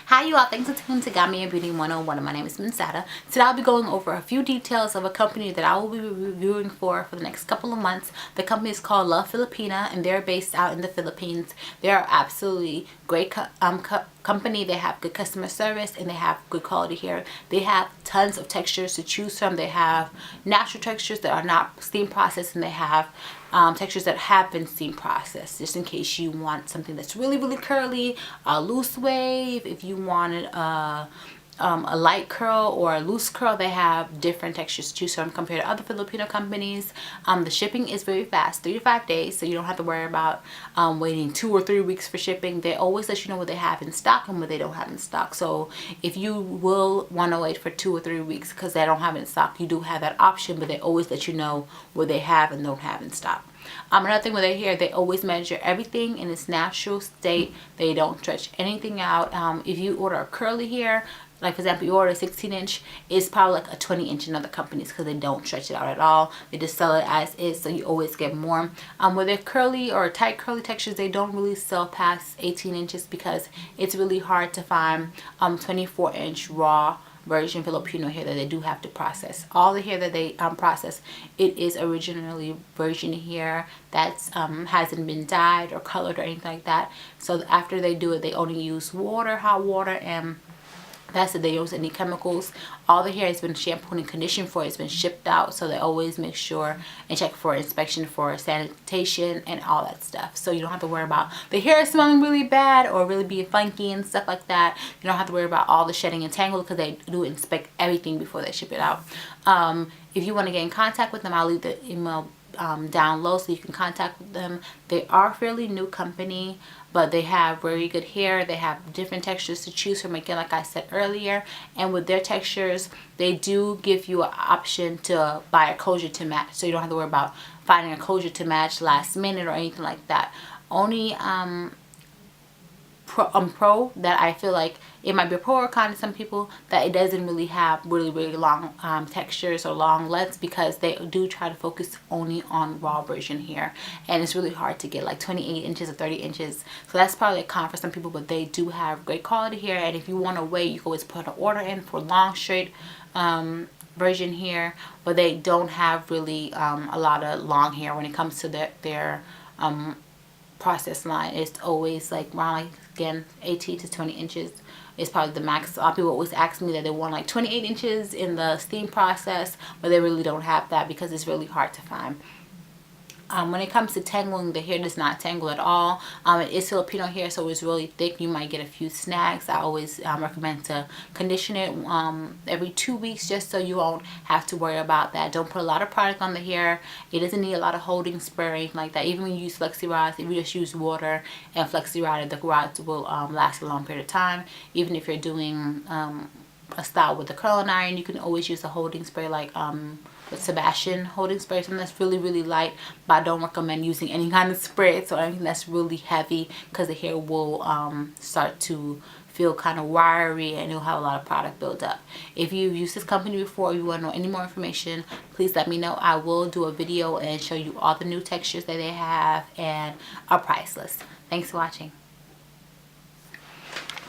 Hi you all, thanks for tuning to Got Me a Beauty 101. My name is Minsada. Today I'll be going over a few details of a company that I will be reviewing for the next couple of months. The company is called LaFilipina and they're based out in the Philippines. They are absolutely great company. They have good customer service and they have good quality hair. They have tons of textures to choose from. They have natural textures that are not steam processed, and they have textures that have been steam processed, just in case you want something that's really curly, a loose wave. If you wanted a light curl or a loose curl, they have different textures to choose from compared to other Filipino companies. The shipping is very fast, 3 to 5 days, so you don't have to worry about waiting 2 or 3 weeks for shipping. They always let you know what they have in stock and what they don't have in stock. So if you will want to wait for 2 or 3 weeks because they don't have it in stock, you do have that option, but they always let you know what they have and don't have in stock. Another thing with their hair, they always measure everything in its natural state. They don't stretch anything out. If you order a curly hair, like for example you order a 16-inch, it's probably like a 20-inch in other companies because they don't stretch it out at all. They just sell it as is, so you always get more. With their curly or tight curly textures, they don't really sell past 18 inches because it's really hard to find 24-inch raw virgin Filipino hair that they do have to process. All the hair that they process, it is originally virgin hair that hasn't been dyed or colored or anything like that. So after they do it, they only use water, hot water, and that's it. They use any chemicals. All the hair has been shampooed and conditioned for. It's been shipped out, so they always make sure and check for inspection for sanitation and all that stuff. So you don't have to worry about the hair smelling really bad or really being funky and stuff like that. You don't have to worry about all the shedding and tangle because they do inspect everything before they ship it out. If you want to get in contact with them, I'll leave the email down low so you can contact them. They are a fairly new company, but they have very good hair. They have different textures to choose from, again, like I said earlier. And with their textures, they do give you an option to buy a closure to match, so you don't have to worry about finding a closure to match last minute or anything like that. Only pro that I feel like it might be a pro or con to some people, that it doesn't really have really long textures or long lengths, because they do try to focus only on raw virgin hair, and it's really hard to get like 28 inches or 30 inches. So that's probably a con for some people, but they do have great quality hair. And if you want to wait, you can always put an order in for long straight virgin hair, but they don't have really a lot of long hair when it comes to their process line. It's always like around, like, again, 18 to 20 inches is probably the max. A lot of people always ask me that they want like 28 inches in the steam process, but they really don't have that because it's really hard to find. When it comes to tangling, the hair does not tangle at all. It is Filipino hair, so it's really thick. You might get a few snags. I always recommend to condition it every 2 weeks, just so you won't have to worry about that. Don't put a lot of product on the hair. It doesn't need a lot of holding spray or anything like that. Even when you use flexi rods, if you just use water and flexi rod, the rods will last a long period of time. Even if you're doing a style with a curling iron, you can always use a holding spray like with Sebastian holding spray, something that's really light. But I don't recommend using any kind of spritz or anything that's really heavy, because the hair will start to feel kind of wiry and you'll have a lot of product build up. If you've used this company before or you want to know any more information, please let me know. I will do a video and show you all the new textures that they have and a price list. Thanks for watching.